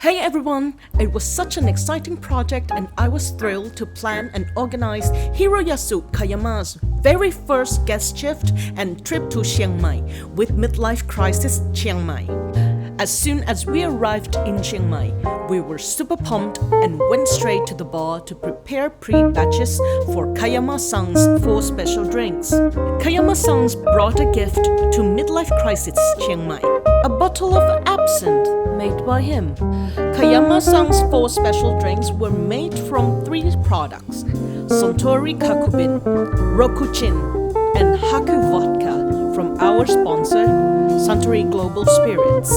Hey everyone! It was such an exciting project and I was thrilled to plan and organize Hiroyasu Kayama's very first guest shift and trip to Chiang Mai with Midlife Crisis Chiang Mai. As soon as we arrived in Chiang Mai, we were super pumped and went straight to the bar to prepare pre-batches for Kayama-san's 4 special drinks. Kayama-san's brought a gift to Midlife Crisis Chiang Mai, a bottle of absinthe made by him. Kayama-san's 4 special drinks were made from 3 products: Suntory Kakubin, Rokuchin, and Haku Vodka from our sponsor, Suntory Global Spirits.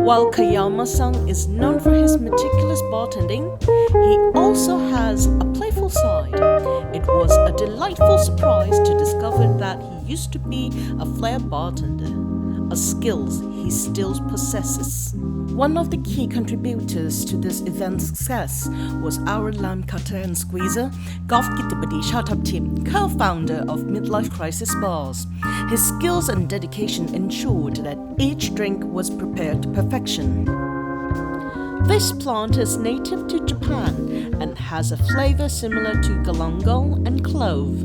While Kayama-san is known for his meticulous bartending, he also has a playful side. It was a delightful surprise to discover that he used to be a flair bartender, a skill he still possesses. One of the key contributors to this event's success was our lime cutter and squeezer, Golf Gittibadi Shataptim, co-founder of Midlife Crisis Bars. His skills and dedication ensured that each drink was prepared to perfection. This plant is native to Japan and has a flavor similar to galangal and clove.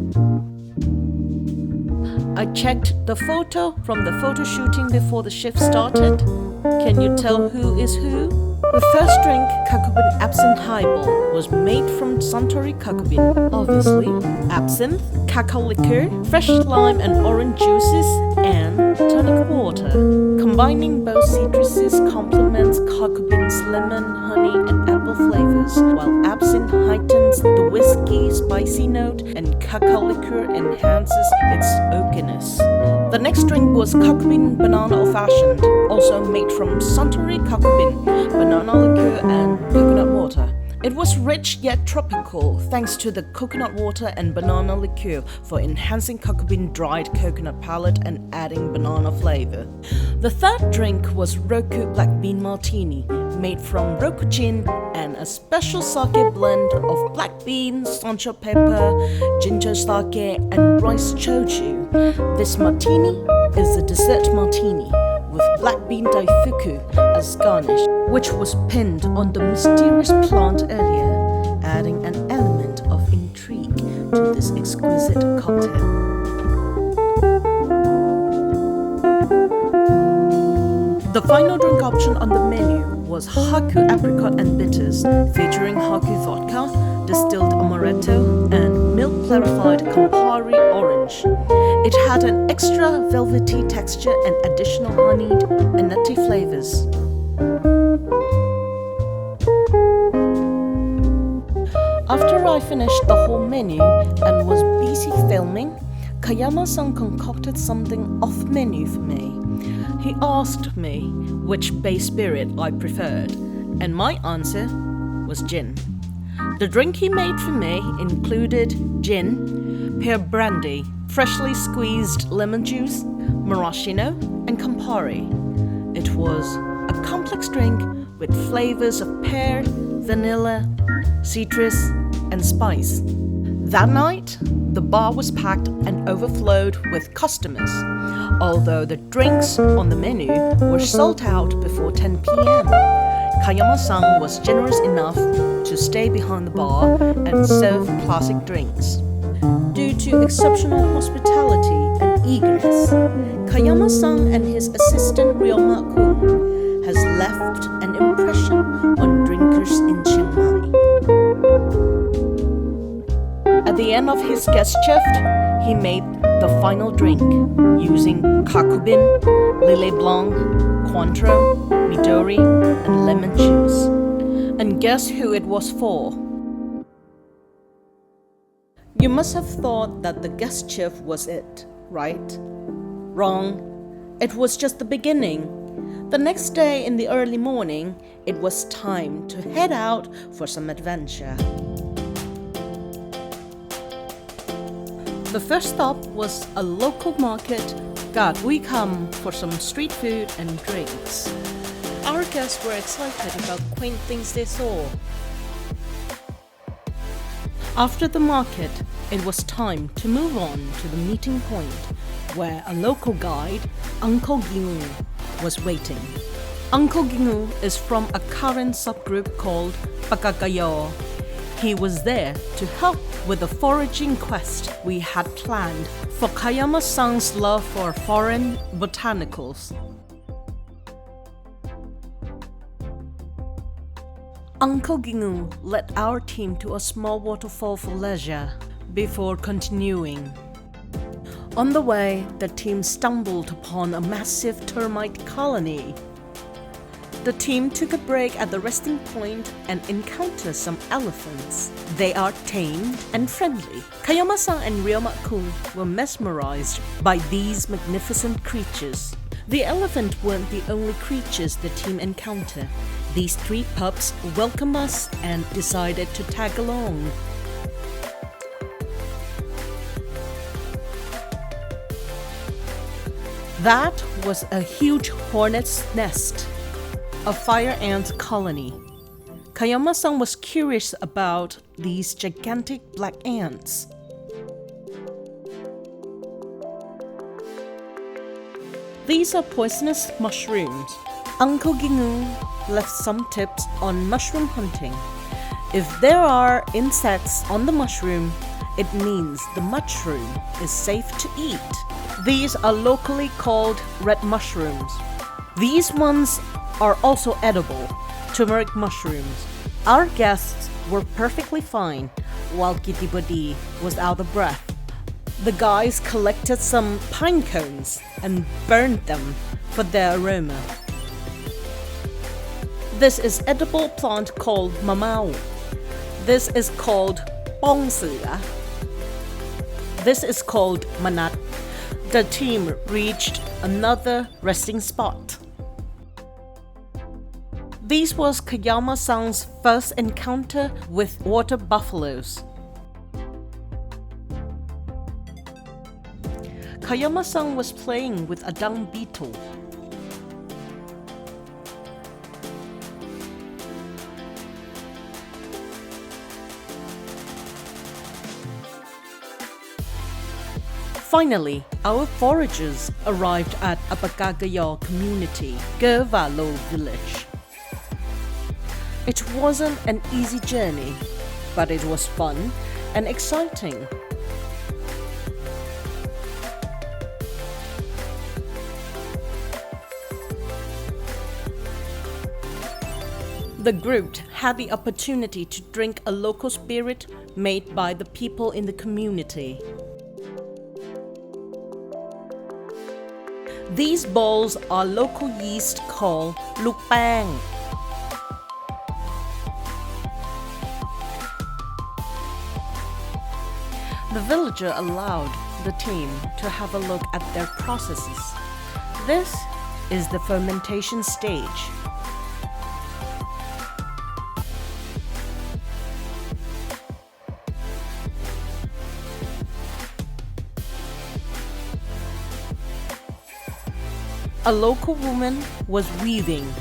I checked the photo from the photo shooting before the shift started. Can you tell who is who? The first drink, Kakubin Absinthe Highball, was made from Suntory Kakubin, obviously, absinthe, cacao liqueur, fresh lime and orange juices, and tonic water. Combining both citruses complements Kakubin's lemon, honey, and apple flavors, while absinthe heightens the whiskey spicy note and cacao liqueur enhances its oakiness. The next drink was Kakubin Banana Old Fashioned, also made from Suntory Kakubin, banana liqueur and coconut water. It was rich yet tropical thanks to the coconut water and banana liqueur for enhancing Kakubin dried coconut palate and adding banana flavor. The third drink was Roku Black Bean Martini, made from Rokuchin and a special sake blend of black bean, sancho pepper, ginger sake, and rice chochu. This martini is a dessert martini with black bean daifuku as garnish, which was pinned on the mysterious plant earlier, adding an element of intrigue to this exquisite cocktail. The final drink option on the menu was Haku Apricot and Bitters, featuring Haku Vodka, distilled amaretto, and milk clarified Campari Orange. It had an extra velvety texture and additional honeyed and nutty flavors. After I finished the whole menu and was busy filming, Kayama-san concocted something off-menu for me. He asked me which base spirit I preferred, and my answer was gin. The drink he made for me included gin, pear brandy, freshly squeezed lemon juice, maraschino, and Campari. It was a complex drink with flavors of pear, vanilla, citrus, and spice. That night, the bar was packed and overflowed with customers, although the drinks on the menu were sold out before 10 p.m. Kayama-san was generous enough to stay behind the bar and serve classic drinks. Due to exceptional hospitality and eagerness, Kayama-san and his assistant Ryoma-kun has left an impression on drinkers in Chiang Mai. At the end of his guest shift, he made the final drink using Kakubin, Lillet Blanc, Cointreau, Midori, and lemon juice. And guess who it was for? You must have thought that the guest shift was it, right? Wrong. It was just the beginning. The next day in the early morning, it was time to head out for some adventure. The first stop was a local market. God, we come for some street food and drinks. Our guests were excited about quaint things they saw. After the market, it was time to move on to the meeting point where a local guide, Uncle Gingu, was waiting. Uncle Gingu is from a current subgroup called Pakagayo. He was there to help with the foraging quest we had planned for Kayama-san's love for foreign botanicals. Uncle Gingu led our team to a small waterfall for leisure before continuing. On the way, the team stumbled upon a massive termite colony. The team took a break at the resting point and encountered some elephants. They are tame and friendly. Kayama-san and Ryoma-kun were mesmerized by these magnificent creatures. The elephant weren't the only creatures the team encountered. These 3 pups welcomed us and decided to tag along. That was a huge hornet's nest, a fire ant colony. Kayama-san was curious about these gigantic black ants. These are poisonous mushrooms. Uncle Gingu left some tips on mushroom hunting. If there are insects on the mushroom, it means the mushroom is safe to eat. These are locally called red mushrooms. These ones are also edible, turmeric mushrooms. Our guests were perfectly fine, while Kitty Buddy was out of breath. The guys collected some pine cones and burned them for their aroma. This is edible plant called mamao. This is called bongsia. This is called manat. The team reached another resting spot. This was Kayama-san's first encounter with water buffaloes. Kayama-san was playing with a dung beetle. Finally, our foragers arrived at Apagagayo community, Gervalo village. It wasn't an easy journey, but it was fun and exciting. The group had the opportunity to drink a local spirit made by the people in the community. These balls are local yeast called lupang. The villager allowed the team to have a look at their processes. This is the fermentation stage. A local woman was weaving.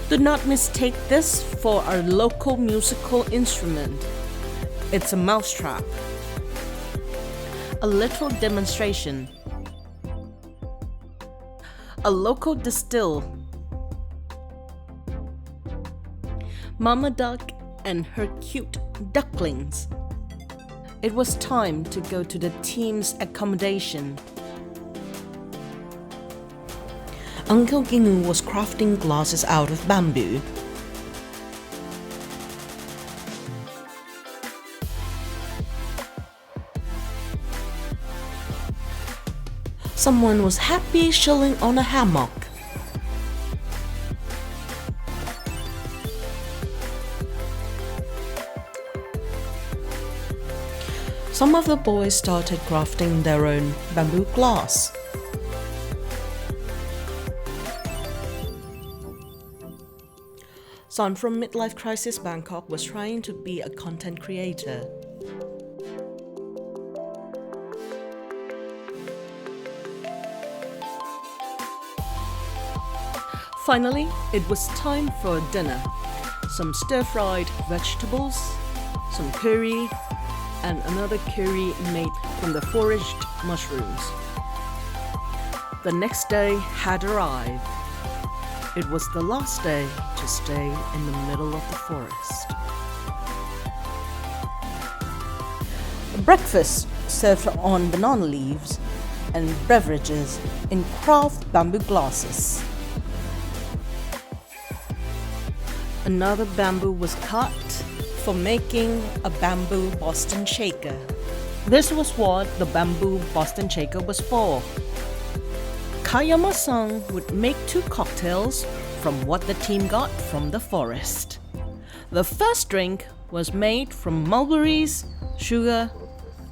Do not mistake this for our local musical instrument. It's a mousetrap. A little demonstration. A local distill. Mama Duck and her cute ducklings. It was time to go to the team's accommodation. Uncle Gingu was crafting glasses out of bamboo. Someone was happy chilling on a hammock. Some of the boys started crafting their own bamboo glass. Son from Midlife Crisis Bangkok was trying to be a content creator. Finally, it was time for dinner. some stir-fried vegetables, some curry, and another curry made from the foraged mushrooms. The next day had arrived. It was the last day to stay in the middle of the forest. Breakfast served on banana leaves and beverages in carved bamboo glasses. Another bamboo was cut for making a bamboo Boston shaker. This was what the bamboo Boston shaker was for. Kayama-san would make 2 cocktails from what the team got from the forest. The first drink was made from mulberries, sugar,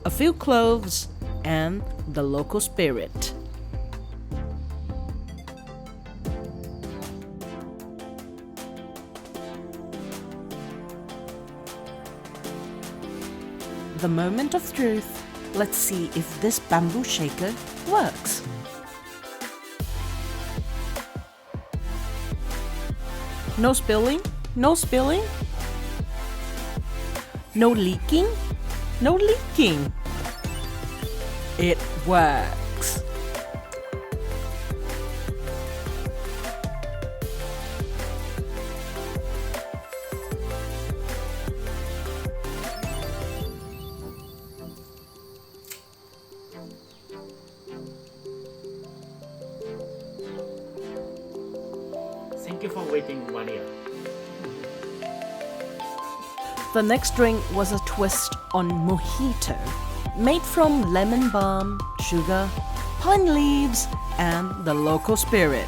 a few cloves, and the local spirit. The moment of truth. Let's see if this bamboo shaker works. No spilling, no spilling. No leaking, no leaking. It works. Thank you for waiting 1 year. The next drink was a twist on mojito, made from lemon balm, sugar, pine leaves, and the local spirit.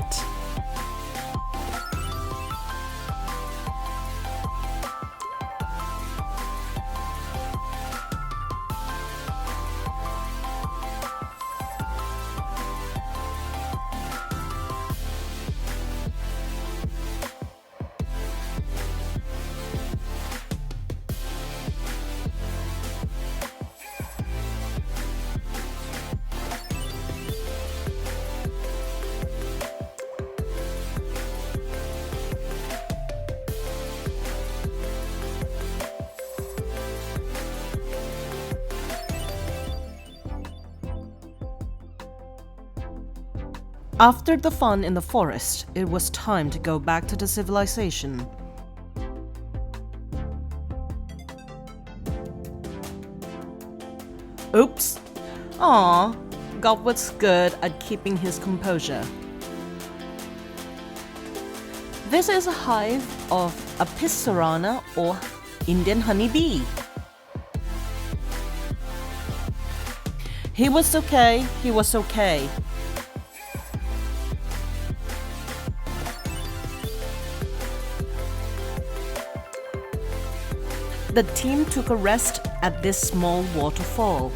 After the fun in the forest, it was time to go back to the civilization. Oops! Aw, God was good at keeping his composure. This is a hive of Apis cerana or Indian honeybee. He was okay, he was okay. The team took a rest at this small waterfall.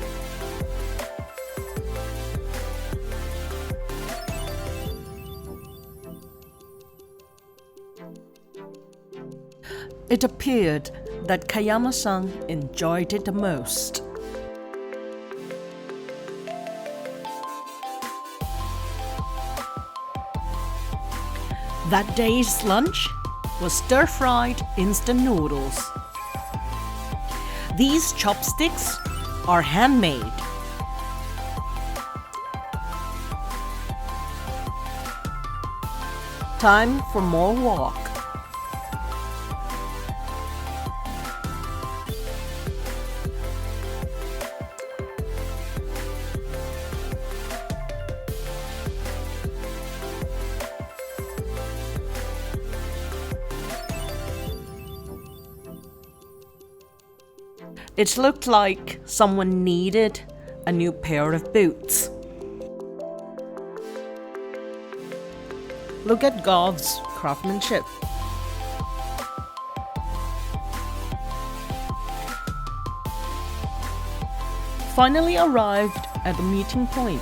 It appeared that Kayama-san enjoyed it the most. That day's lunch was stir-fried instant noodles. These chopsticks are handmade. Time for more walk. It looked like someone needed a new pair of boots. Look at Gov's craftsmanship. Finally arrived at the meeting point.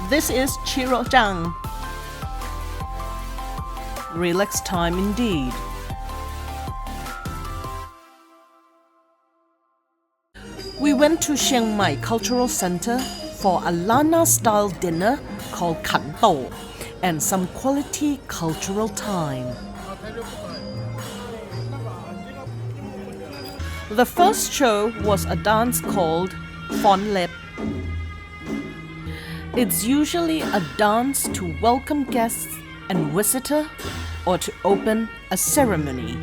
This is Chirojang. Relax time indeed. We went to Chiang Mai Cultural Center for a Lana-style dinner called kanto, and some quality cultural time. The first show was a dance called Phon Lep. It's usually a dance to welcome guests and visitor or to open a ceremony.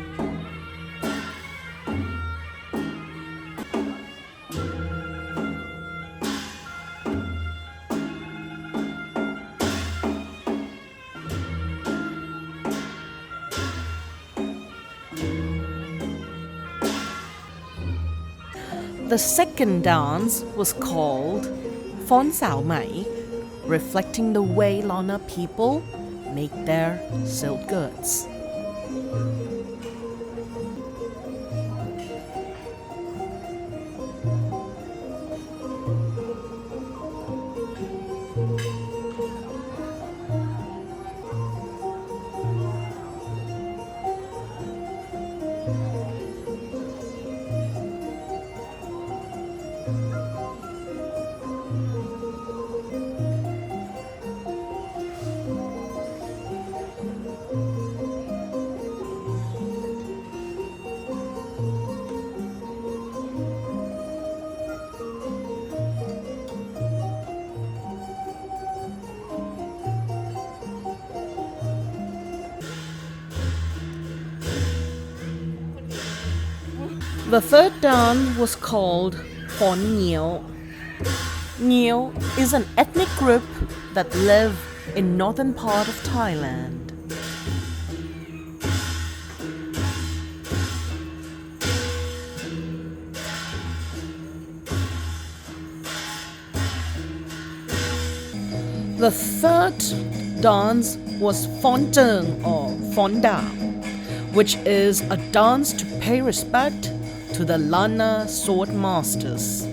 The second dance was called Phon Sao Mai, reflecting the way Lana people make their silk goods. The third dance was called Phon Nhiêu. Nhiêu is an ethnic group that live in northern part of Thailand. The third dance was Phon Cheng or Phon Da, which is a dance to pay respect to the Lana sword masters.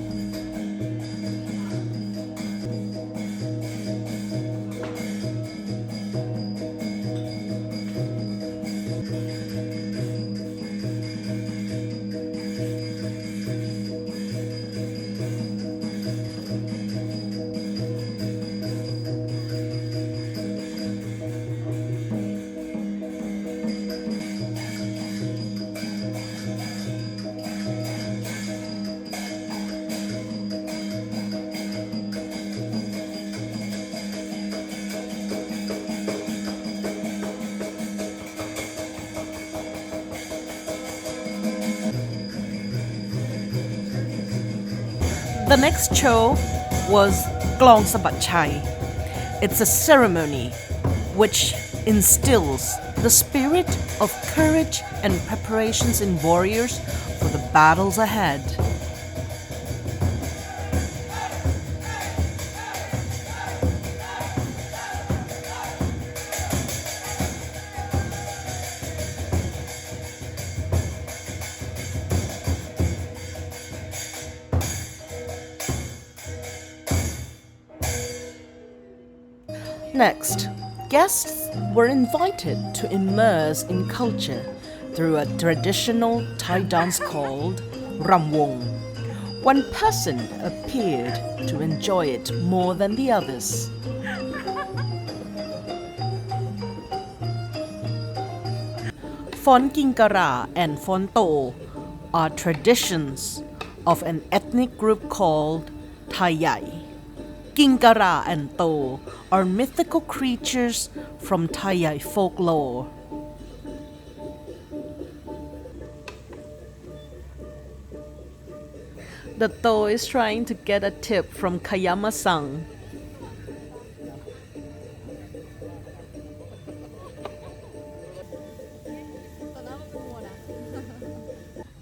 The next show was Glong Sabat Chai. It's a ceremony which instills the spirit of courage and preparations in warriors for the battles ahead. Next, guests were invited to immerse in culture through a traditional Thai dance called Ramwong. One person appeared to enjoy it more than the others. Phon Kinkara and Phon To are traditions of an ethnic group called Thai Yai. Kinkara and To are mythical creatures from Thai Yai folklore. The To is trying to get a tip from Kayama-san.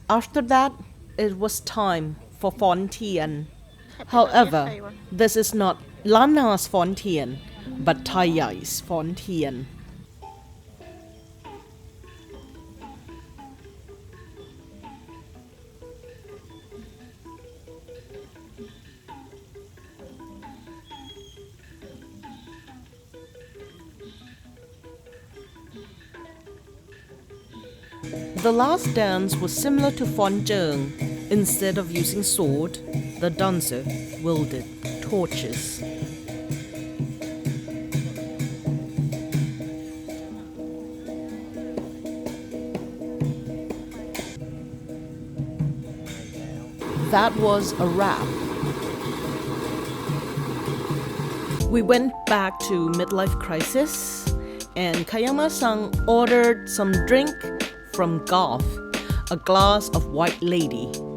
After that, it was time for Phon Tien. However, this is not Lana's Phon Tien, but Thai Yai's Phon Tien. The last dance was similar to Phon Cheng. Instead of using sword, the dancer wielded torches. that was a wrap. We went back to Midlife Crisis, and Kayama-san ordered some drink from Golf, a glass of White Lady.